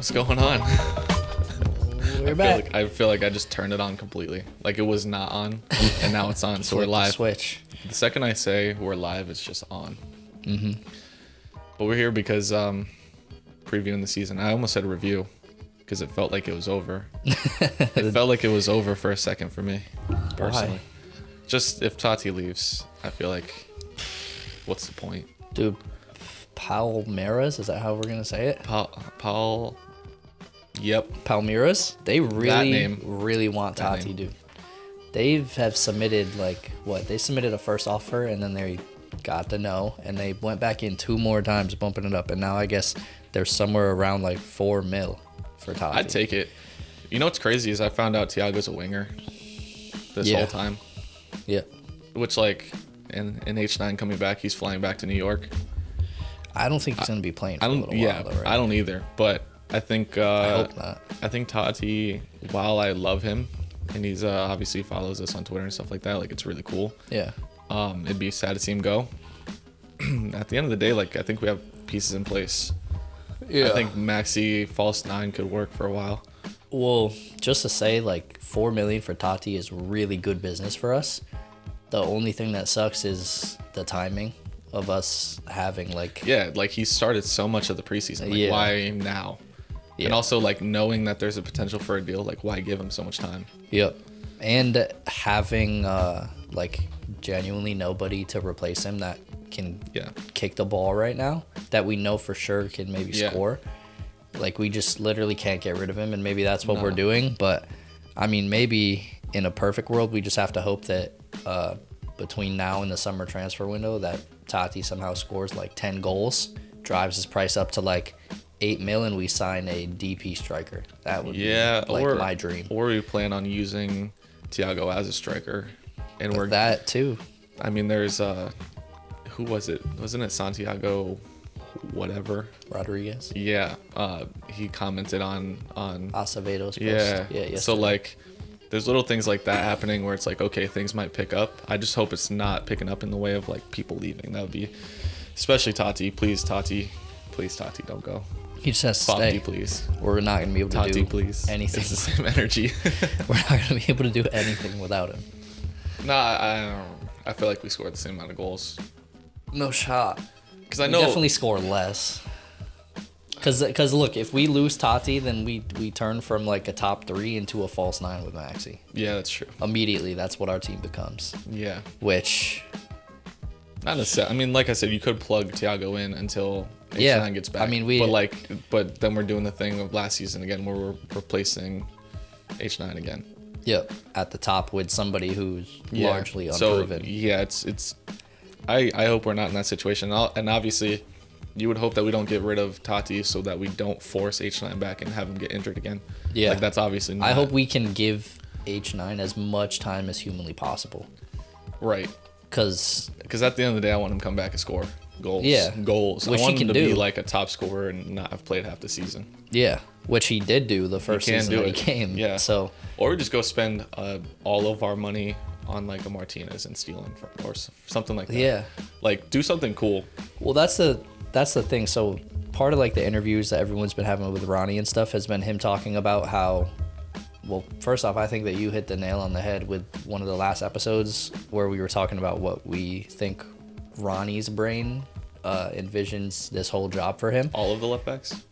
What's going on? We're back. I feel like I just turned it on completely. Like it was not on, and now it's on. So we're live. Switch. The second I say we're live, it's just on. Mm-hmm. But we're here because previewing the season. I almost said review because it felt like it was over. It felt like it was over for a second for me, personally. Why? Just if Tati leaves, I feel like, what's the point? Dude, Palmeiras, is that how we're gonna say it? Paul. Yep. Palmeiras. They really want That Tati, name. dude. They have submitted They submitted a first offer and then they got the no, and they went back in 2 more times, bumping it up, and now I guess they're somewhere around like 4 mil for Tati. I'd take it. You know what's crazy is I found out Thiago's a winger this whole time. Yeah. Which, like, in H9 coming back, he's flying back to New York. I don't think he's gonna be playing for a little while though, right? I don't either. But I think I hope not. I think Tati, while I love him, and he's obviously follows us on Twitter and stuff like that, like it's really cool. Yeah. It'd be sad to see him go. At the end of the day, like I think we have pieces in place. Yeah. I think Maxi false 9 could work for a while. Well, just to say, like, 4 million for Tati is really good business for us. The only thing that sucks is the timing of us having, like... Yeah, like he started so much of the preseason. Like, why now? Yeah. And also, like, knowing that there's a potential for a deal, like, why give him so much time? Yep. And having, like, genuinely nobody to replace him that can kick the ball right now, that we know for sure can maybe score. Like, we just literally can't get rid of him, and maybe that's what we're doing. But, I mean, maybe in a perfect world, we just have to hope that between now and the summer transfer window that Tati somehow scores, like, 10 goals, drives his price up to, like, 8 mil, and we sign a DP striker. That would be, like, my dream. Or we plan on using Thiago as a striker. And we're that, too. I mean, there's, who was it? Wasn't it Santiago whatever? Rodriguez. Yeah. He commented on Acevedo's post. Yeah. So, like, there's little things like that happening where it's like, okay, things might pick up. I just hope it's not picking up in the way of, like, people leaving. That would be, especially Tati. Please, Tati, don't go. He just has to Tati, stay. Please. We're not going to be able to Tati, do please. anything. It's the same energy. We're not going to be able to do anything without him. Nah, I feel like we scored the same amount of goals. No shot. Because I We know definitely score less. Because look, if we lose Tati, then we turn from like a top 3 into a false 9 with Maxi. Yeah, that's true. Immediately, that's what our team becomes. Yeah. Which... Not necessarily. I mean, like I said, you could plug Thiago in until H9 gets back. I mean, But then we're doing the thing of last season again, where we're replacing H9 again. Yep, at the top with somebody who's largely unproven. So yeah, it's. I hope we're not in that situation, and obviously, you would hope that we don't get rid of Tati so that we don't force H9 back and have him get injured again. Yeah, like that's obviously not. I hope we can give H9 as much time as humanly possible. Right. Because at the end of the day, I want him to come back and score goals. Yeah. Goals. Which I want he him can to do. be like a top scorer and not have played half the season. Yeah, which he did do the first season that he came. Yeah. So. Or we just go spend all of our money on like a Martinez and steal him or something like that. Yeah. Like do something cool. Well, that's the thing. So part of like the interviews that everyone's been having with Ronnie and stuff has been him talking about how. Well, first off, I think that you hit the nail on the head with one of the last episodes where we were talking about what we think Ronnie's brain envisions this whole job for him. All of the left backs?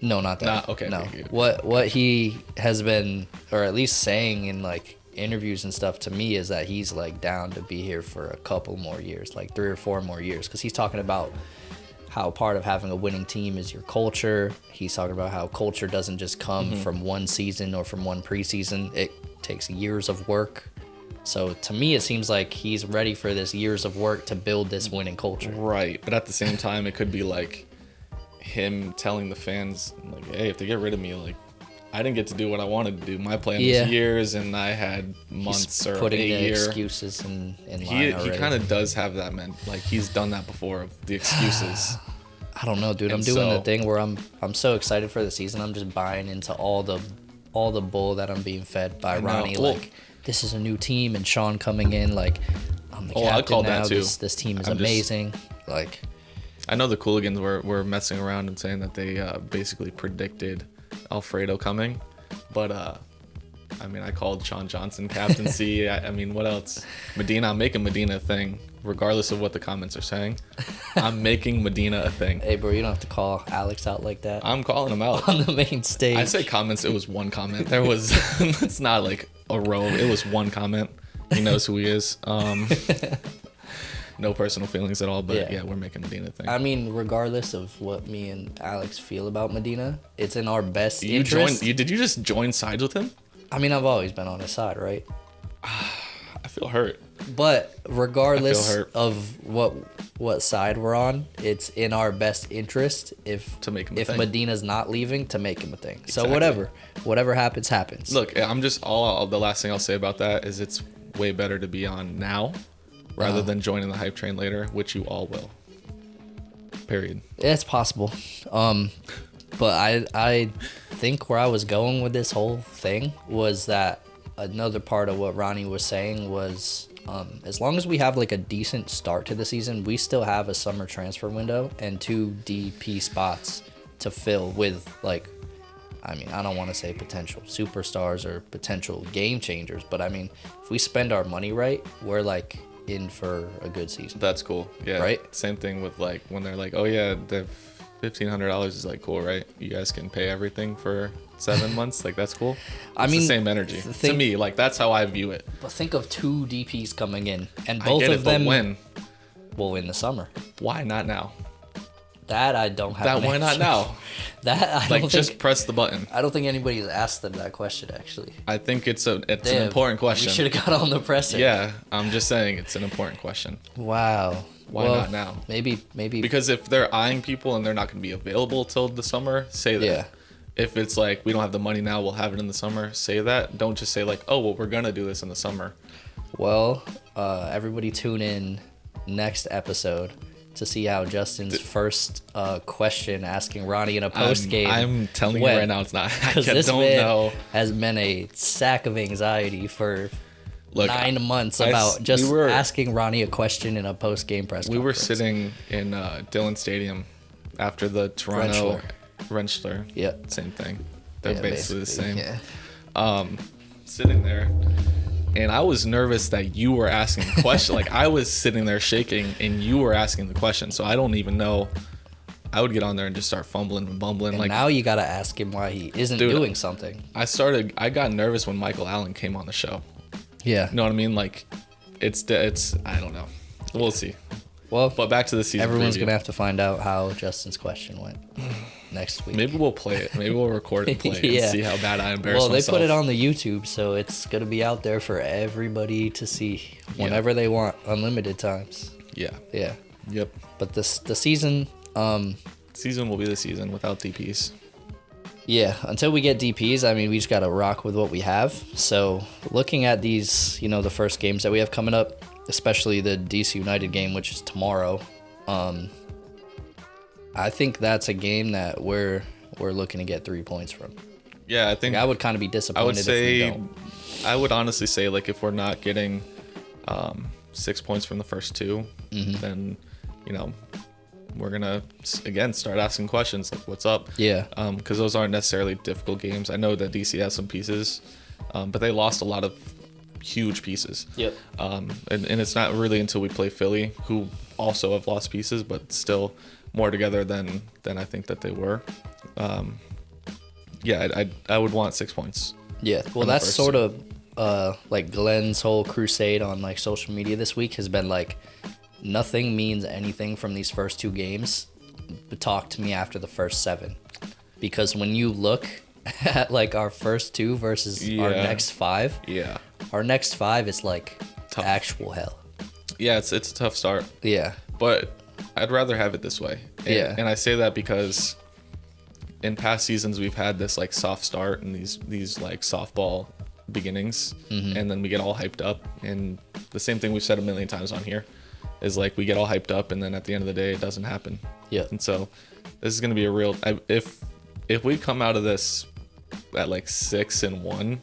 No, not that. Okay. No. Okay. What he has been, or at least saying in like interviews and stuff to me, is that he's like down to be here for a couple more years, like 3 or 4 more years, because he's talking about how part of having a winning team is your culture. He's talking about how culture doesn't just come from one season or from one preseason. It takes years of work. So to me, it seems like he's ready for this years of work to build this winning culture. Right. But at the same time, it could be like him telling the fans, like, hey, if they get rid of me, like, I didn't get to do what I wanted to do. My plan was years, and I had months He's or putting a year. excuses in line already. He kind of does have that, man. Like he's done that before, of the excuses. I don't know, dude. I'm doing the thing where I'm so excited for the season. I'm just buying into all the bull that I'm being fed by Ronnie. Like, this is a new team, and Sean coming in. Like, I'm the captain I called now. that too. This team is amazing. Like, I know the Cooligans were messing around and saying that they basically predicted Alfredo coming, but I mean, I called Sean Johnson captaincy. I mean, what else? Medina, I'm making Medina a thing, regardless of what the comments are saying. I'm making Medina a thing. Hey, bro, you don't have to call Alex out like that. I'm calling him out. On the main stage. I say comments, it was one comment. There was, it's not like a row. It was one comment. He knows who he is. No personal feelings at all, but yeah, we're making Medina a thing. I mean, regardless of what me and Alex feel about Medina, it's in our best interest. Did you just join sides with him? I mean, I've always been on his side, right? I feel hurt. But regardless of what side we're on, it's in our best interest to make him a if thing. Medina's not leaving, to make him a thing. Exactly. So whatever happens. Look, I'm just the last thing I'll say about that is it's way better to be on now rather than joining the hype train later, which you all will. Period. Yeah, it's possible. But I think where I was going with this whole thing was that another part of what Ronnie was saying was as long as we have like a decent start to the season, we still have a summer transfer window and 2 DP spots to fill with, like, I mean, I don't want to say potential superstars or potential game changers, but I mean, if we spend our money right, we're like in for a good season. That's cool. Yeah. Right? Same thing with like when they're like, oh yeah, the $1,500 is like cool, right? You guys can pay everything for 7 months. Like, that's cool. I mean, the same energy to me. Like, that's how I view it. But think of 2 DPs coming in, and both I get of them. But when? Well, in the summer. Why not now? That I don't have. Why not now? That I don't just press the button. I don't think anybody's asked them that question, actually. I think it's an important question. We should have got on the presser. Yeah, I'm just saying it's an important question. Wow. Why not now? Maybe. Because if they're eyeing people and they're not going to be available till the summer, say that. Yeah. If it's like, we don't have the money now, we'll have it in the summer, say that. Don't just say like, oh, well, we're going to do this in the summer. Well, everybody tune in next episode to see how Justin's first question asking Ronnie in a post game. I'm telling you right now, it's not. Because this man has been a sack of anxiety for 9 months about asking Ronnie a question in a post game press conference. We were sitting in Dillon Stadium after the Toronto Rentschler. Yep. Same thing. They're basically the same. Yeah. Sitting there. And I was nervous that you were asking the question. Like, I was sitting there shaking and you were asking the question. So I don't even know. I would get on there and just start fumbling and bumbling. And like, now you got to ask him why he isn't doing something. I got nervous when Michael Allen came on the show. Yeah. You know what I mean? Like, it's I don't know. We'll see. Well, but back to the season. Everyone's going to have to find out how Justin's question went next week. Maybe we'll play it. Maybe we'll record it and play it and see how bad I embarrass myself. Well, they put it on the YouTube, so it's going to be out there for everybody to see whenever they want, unlimited times. Yeah. Yeah. Yep. But the season... season will be the season without DPs. Yeah, until we get DPs, I mean, we just got to rock with what we have. So looking at these, the first games that we have coming up, especially the DC United game, which is tomorrow, I think that's a game that we're looking to get 3 points from. Yeah, I think I would kind of be disappointed if we don't. I would honestly say, like, if we're not getting 6 points from the first 2, then we're gonna again start asking questions like, what's up? Yeah. Because those aren't necessarily difficult games. I know that DC has some pieces, but they lost a lot of huge pieces. Yep. And it's not really until we play Philly, who also have lost pieces, but still more together than I think that they were. Yeah, I would want 6 points. Yeah. Well, that's sort of like Glenn's whole crusade on like social media this week has been like, nothing means anything from these first 2 games, but talk to me after the first 7. Because when you look at like our first 2 versus our next 5, our next 5 is like tough. Actual hell. Yeah, it's a tough start. Yeah. But I'd rather have it this way. And I say that because in past seasons we've had this like soft start and these like softball beginnings, and then we get all hyped up. And the same thing we've said a million times on here is like we get all hyped up and then at the end of the day it doesn't happen. Yeah. And so this is going to be a real if we come out of this at like 6-1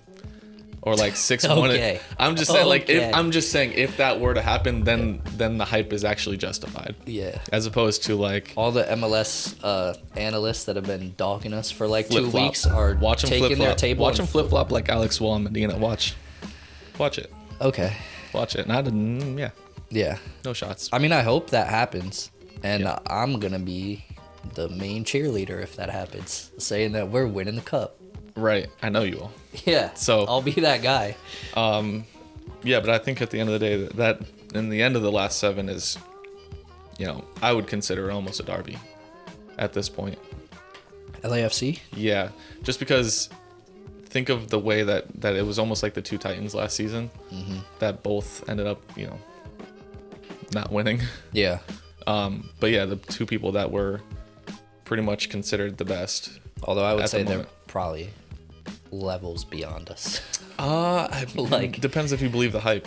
or like 6-1. Okay. I'm just saying, like, if that were to happen, then the hype is actually justified. Yeah. As opposed to like all the MLS analysts that have been dogging us for like 2 weeks are watch taking their table. Watch them flip flop like Alex Wall and Medina. Watch it. Okay. Watch it. Yeah. No shots. I mean, I hope that happens, and I'm gonna be the main cheerleader if that happens, saying that we're winning the cup. Right. I know you will. Yeah. So I'll be that guy. Yeah, but I think at the end of the day, that in the end of the last 7 is, I would consider it almost a derby at this point. LAFC? Yeah, just because think of the way that it was almost like the 2 Titans last season that both ended up, not winning. Yeah. But yeah, the 2 people that were pretty much considered the best. Although I would say they're probably levels beyond us. Like depends if you believe the hype.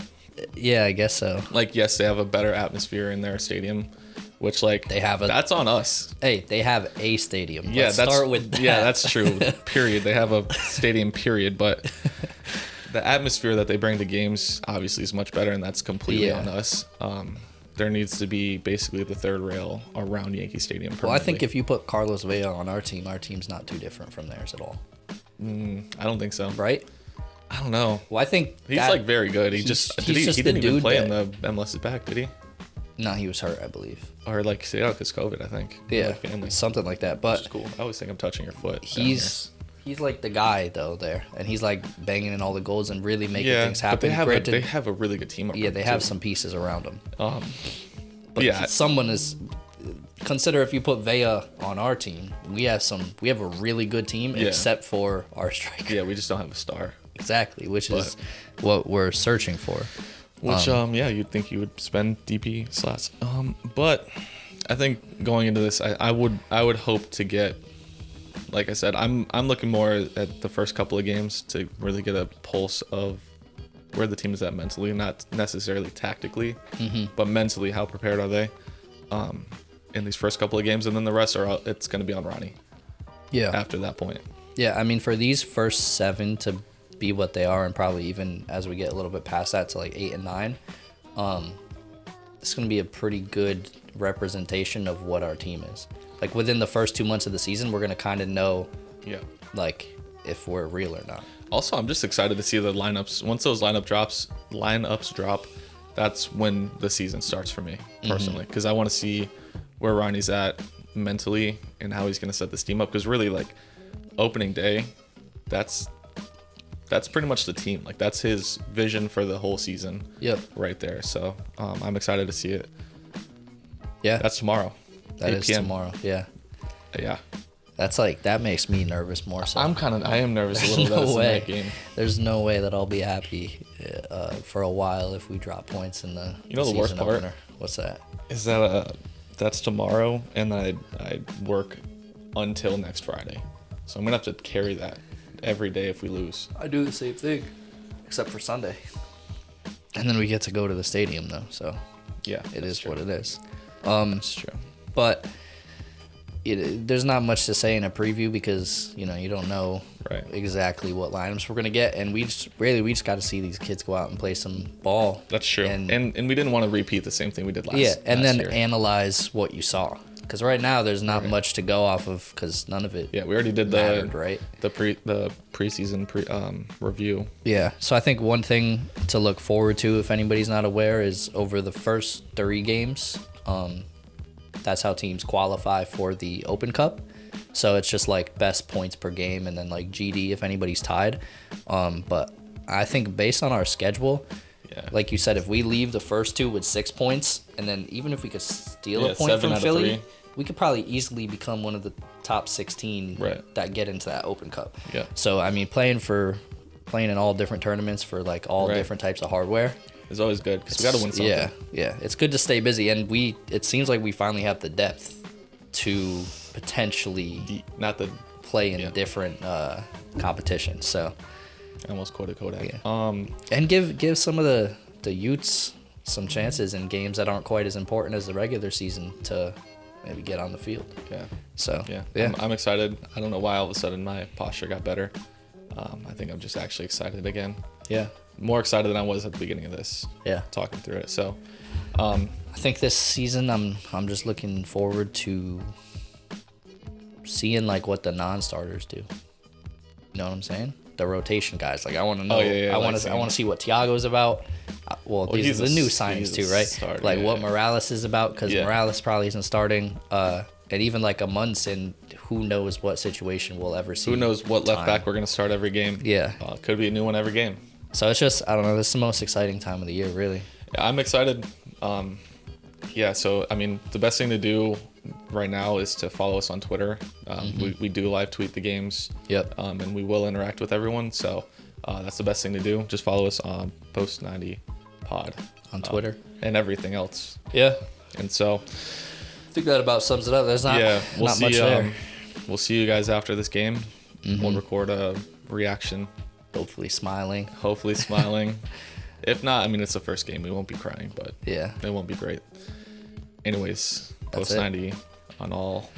Yeah, I guess so. Like, yes, they have a better atmosphere in their stadium, which like they have that's on us. Hey, they have a stadium. Yeah, Let's start with that. Yeah, that's true. Period. They have a stadium. Period. But the atmosphere that they bring to games obviously is much better, and that's completely on us. There needs to be basically the third rail around Yankee Stadium. Well, I think if you put Carlos Vela on our team's not too different from theirs at all. I don't think so. Right? I don't know. Well, I think he's like very good. He didn't even play in the MLS back, did he? No, he was hurt, I believe. Or like, because COVID, I think. Yeah, something like that. But which is cool. I always think I'm touching your foot. He's like the guy though there, and he's like banging in all the goals and really making things happen. But they have a really good team. Yeah, they have some pieces around them. But someone is. Consider if you put Vea on our team, we have a really good team except for our striker. Yeah, we just don't have a star. Exactly, which is what we're searching for. Which you'd think you would spend DP slots. But I think going into this, I would hope to get, like I said, I'm looking more at the first couple of games to really get a pulse of where the team is at mentally, not necessarily tactically, but mentally, how prepared are they in these first couple of games, and then the rest it's going to be on Ronnie. Yeah. After that point. Yeah, I mean, for these first 7 to be what they are, and probably even as we get a little bit past that to like 8 and 9, it's going to be a pretty good representation of what our team is. Like within the first 2 months of the season, we're going to kind of know, like if we're real or not. Also, I'm just excited to see the lineups. Once those lineups drop, that's when the season starts for me personally, because I want to see where Ronnie's at mentally and how he's going to set this team up. Because really, like opening day, that's pretty much the team. Like that's his vision for the whole season. Yep. Right there. So I'm excited to see it. Yeah. That's tomorrow. That is tomorrow. Yeah. Yeah. That makes me nervous more so. I am nervous a little bit. Way. Game. There's no way that I'll be happy for a while if we drop points in the the worst part? Opener. What's that? Is that that's tomorrow, and I work until next Friday. So I'm going to have to carry that every day if we lose. I do the same thing, except for Sunday. And then we get to go to the stadium, though. So yeah, it is true. what it is. That's true. But there's not much to say in a preview because you don't know exactly what lineups we're gonna get, and we just got to see these kids go out and play some ball. That's true. And we didn't want to repeat the same thing we did last. Yeah, and then year. Analyze what you saw. Because right now there's not much to go off of because none of it. Yeah, we already did the preseason review. Yeah, so I think one thing to look forward to if anybody's not aware is over the first 3 games, that's how teams qualify for the Open Cup. So it's just like best points per game and then like GD if anybody's tied. But I think based on our schedule. Yeah. Like you said, if we leave the first 2 with 6 points, and then even if we could steal a point from Philly, we could probably easily become one of the top 16 that get into that Open Cup. Yeah. So I mean, playing in all different tournaments for like all different types of hardware is always good because we got to win something. Yeah. It's good to stay busy, and it seems like we finally have the depth to potentially play in different competitions. So. I almost quoted Kodak. Yeah. And give some of the youths some chances in games that aren't quite as important as the regular season to maybe get on the field. Yeah. So yeah. I'm excited. I don't know why all of a sudden my posture got better. I think I'm just actually excited again. Yeah. More excited than I was at the beginning of this. Yeah. Talking through it. So, I think this season I'm just looking forward to seeing like what the non-starters do. You know what I'm saying? The rotation guys. Like I want to know. I want to see what Thiago's about. Well, these are the new signings too, right? Starter, like what Morales is about, because Morales probably isn't starting. And even like a Munson, who knows what situation we'll ever see. Who knows what left back we're gonna start every game? Yeah. Could be a new one every game. So it's just, I don't know. This is the most exciting time of the year, really. Yeah, I'm excited. So I mean, the best thing to do right now is to follow us on Twitter. We do live tweet the games. Yep. And we will interact with everyone. So that's the best thing to do. Just follow us on Post 90 Pod on Twitter and everything else. Yeah. And so I think that about sums it up. There's not not much there. We'll see you guys after this game. We'll record a reaction. Hopefully smiling. If not, I mean, it's the first game. We won't be crying, but yeah, it won't be great. Anyways, Post 90 on all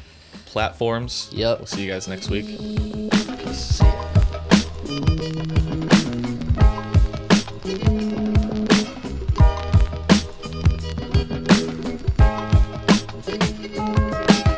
platforms. Yep. We'll see you guys next week. See ya.